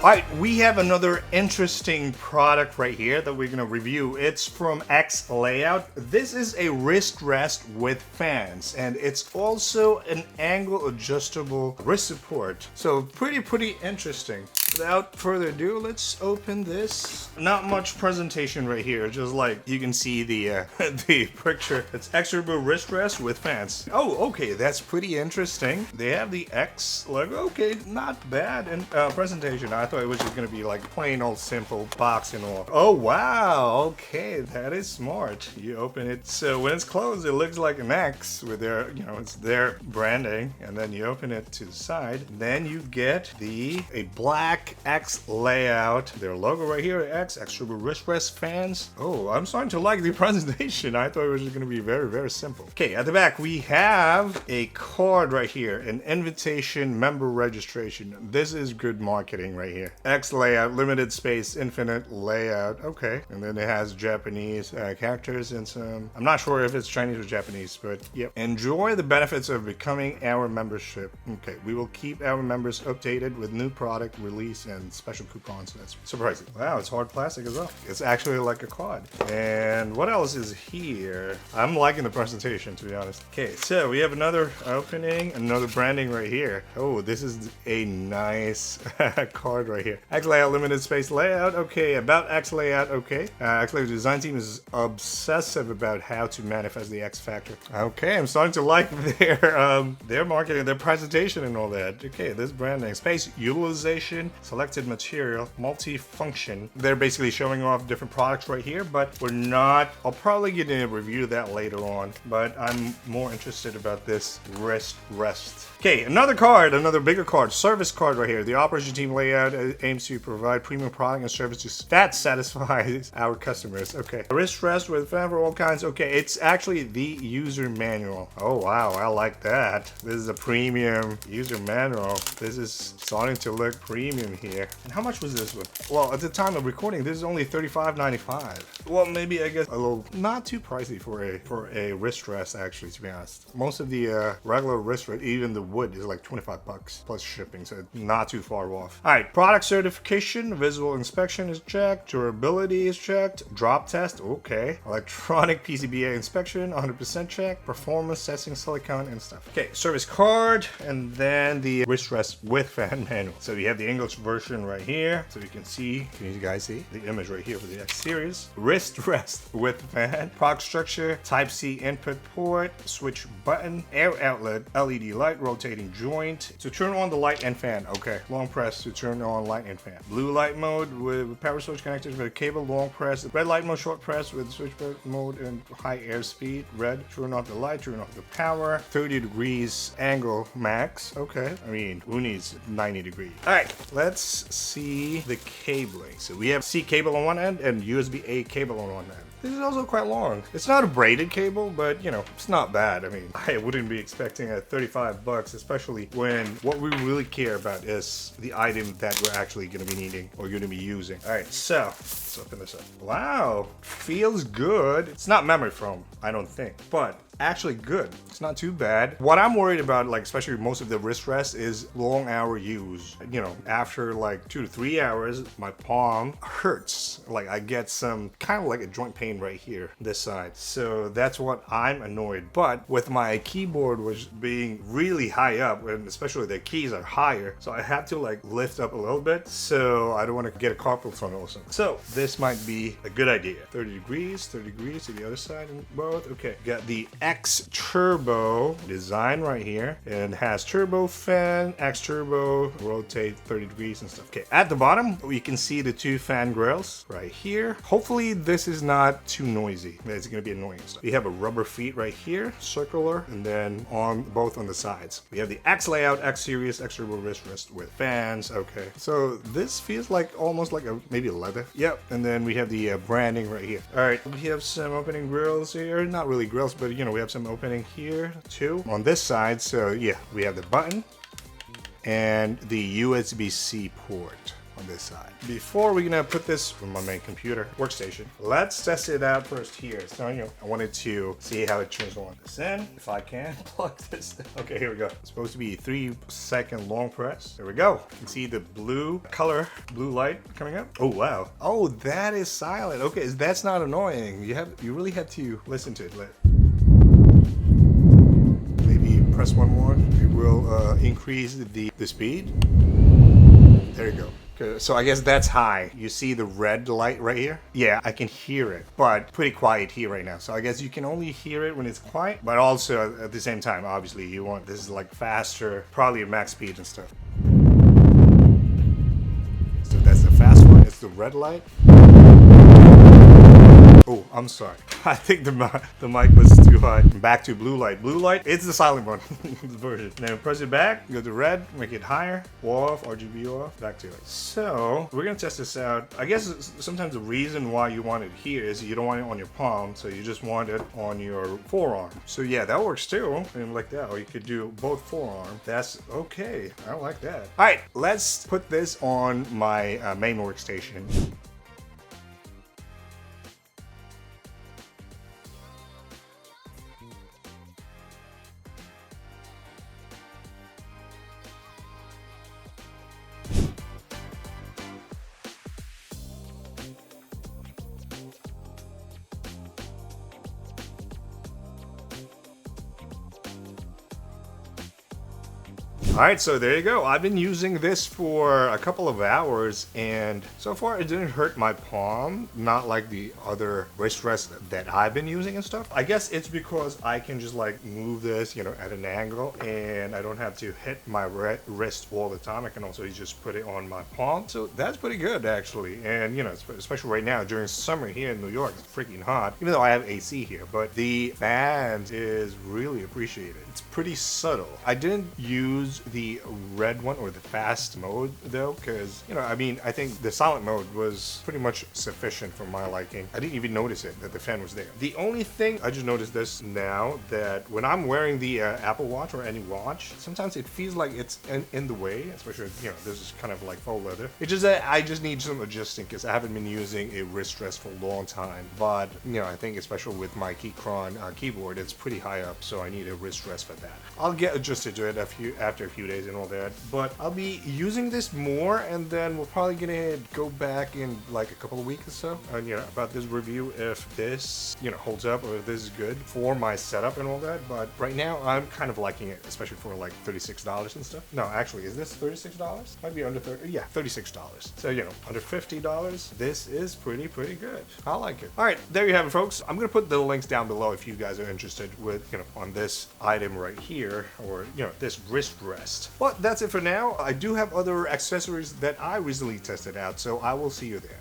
Alright, we have another interesting product right here that we're going to review. It's from XLayout. This is a wrist rest with fans, and it's also an angle adjustable wrist support. So pretty interesting. Without further ado, let's open this. Not much presentation right here, just like you can see the the picture. It's extra wrist rest with fans. Oh, okay, that's pretty interesting. They have the X logo. Okay, not bad in presentation. I thought it was just gonna be like plain old simple box and all. Oh wow, okay, that is smart. You open it, so when it's closed, it looks like an X with their, you know, it's their branding, and then you open it to the side. Then you get a black XLayout, their logo right here, X, extra wrist rest fans. Oh, I'm starting to like the presentation. I thought it was just going to be very simple. Okay, at the back we have a card right here, an invitation member registration. This is good marketing right here. XLayout, limited space, infinite layout. Okay, and then it has Japanese characters and some, I'm not sure if it's Chinese or Japanese, but yep. Enjoy the benefits of becoming our membership. Okay, we will keep our members updated with new product release and special coupons. That's surprising. Wow, it's hard plastic as well. It's actually like a card. And what else is here? I'm liking the presentation, to be honest. Okay, so we have another opening, another branding right here. Oh, this is a nice card right here. XLayout limited space layout. Okay, about XLayout. Okay, XLayout design team is obsessive about how to manifest the X factor. Okay, I'm starting to like their marketing, their presentation, and all that. Okay, this branding, space utilization, selected material, multi-function. They're basically showing off different products right here, but we're not, I'll probably get a review of that later on, but I'm more interested about this wrist rest. Okay, another card, another bigger card, service card right here. The operation team layout aims to provide premium product and services that satisfies our customers. Okay, wrist rest with fan for all kinds. Okay, it's actually the user manual. Oh wow, I like that. This is a premium user manual. This is starting to look premium here. And how much was this one? Well, at the time of recording, this is only $35.95. Well, maybe I guess a little not too pricey for a wrist rest, actually, to be honest. Most of the regular wrist rest, even the wood, is like 25 bucks plus shipping, so not too far off. All right, product certification, visual inspection is checked, durability is checked, drop test, okay, electronic PCBA inspection, 100% check, performance testing, silicone and stuff. Okay, service card, and then the wrist rest with fan manual. So we have the English version right here, so you can you guys see the image right here for the X series. Wrist rest with fan, product structure, type C input port, switch button, air outlet, LED light, rotating joint to turn on the light and fan. Okay, long press to turn on light and fan. Blue light mode with power switch connectors with a cable, long press. Red light mode, short press with switch mode and high air speed. Red, turn off the light, turn off the power. 30 degrees angle max. Okay, I mean, who needs 90 degrees? All right, let's see the cabling. So we have C cable on one end and USB-A cable on one end. This is also quite long. It's not a braided cable, but you know, it's not bad. I mean, I wouldn't be expecting at 35 bucks, especially when what we really care about is the item that we're actually going to be needing or going to be using. All right, so let's open this up. Wow, feels good. It's not memory foam, I don't think, but actually good. It's not too bad. What I'm worried about, like especially most of the wrist rest, is long hour use. You know, after like 2 to 3 hours, my palm hurts. Like I get some kind of like a joint pain right here, this side. So that's what I'm annoyed. But with my keyboard was being really high up, and especially the keys are higher, so I have to like lift up a little bit. So I don't want to get a carpal tunnel or something. So this might be a good idea. 30 degrees to the other side and both. Okay, got the X Turbo design right here, and has turbo fan, X Turbo, rotate 30 degrees and stuff. Okay, at the bottom we can see the 2 fan grills right here. Hopefully this is not too noisy. It's gonna be annoying stuff. We have a rubber feet right here, circular, and then on both on the sides. We have the XLayout X series X Turbo wrist rest with fans. Okay, so this feels like almost like maybe leather. Yep, and then we have the branding right here. All right, we have some opening grills here. Not really grills, but you know, we have some opening here too on this side. So yeah, we have the button and the USB-C port. on this side. Before we're gonna put this on my main computer, workstation, let's test it out first here. So, I wanted to see how it turns on. This in, if I can plug this in. Okay, here we go. It's supposed to be a 3-second long press. There we go. You can see the blue color, blue light coming up. Oh, wow. Oh, that is silent. Okay, that's not annoying. You really have to listen to it. Maybe press one more. It will increase the speed. There you go. So I guess that's high. You see the red light right here? Yeah, I can hear it, but pretty quiet here right now. So I guess you can only hear it when it's quiet, but also at the same time, obviously you want this is like faster, probably at max speed and stuff. So that's the fast one. It's the red light. Oh, I'm sorry. I think the mic was too high. Back to blue light. Blue light, it's the silent one version. Now press it back, go to red, make it higher, off, RGB off, back to it. So we're gonna test this out. I guess sometimes the reason why you want it here is you don't want it on your palm, so you just want it on your forearm. So yeah, that works too, and like that, or you could do both forearm. That's okay, I like that. All right, let's put this on my main workstation. Alright, so there you go. I've been using this for a couple of hours, and so far it didn't hurt my palm, not like the other wrist rest that I've been using and stuff. I guess it's because I can just like move this, at an angle, and I don't have to hit my wrist all the time. I can also just put it on my palm. So that's pretty good actually. And especially right now during summer here in New York, it's freaking hot, even though I have AC here, but the fan is really appreciated. It's pretty subtle. I didn't use the red one or the fast mode though, because I think the silent mode was pretty much sufficient for my liking. I didn't even notice it that the fan was there. The only thing I just noticed this now, that when I'm wearing the Apple Watch or any watch, sometimes it feels like it's in the way, especially this is kind of like faux leather. It's just that I just need some adjusting because I haven't been using a wrist rest for a long time. But I think especially with my Keychron keyboard, it's pretty high up, so I need a wrist rest for that. I'll get adjusted to it after a few days and all that, but I'll be using this more, and then we're probably gonna go back in like a couple of weeks or so and about this review, if this holds up or if this is good for my setup and all that. But right now I'm kind of liking it, especially for like $36 and stuff. No, actually, is this $36? Might be under 30. Yeah, $36. So under $50. This is pretty good. I like it. All right, there you have it, folks. I'm gonna put the links down below if you guys are interested with on this item right here, or this wrist rest. But that's it for now. I do have other accessories that I recently tested out, so I will see you there.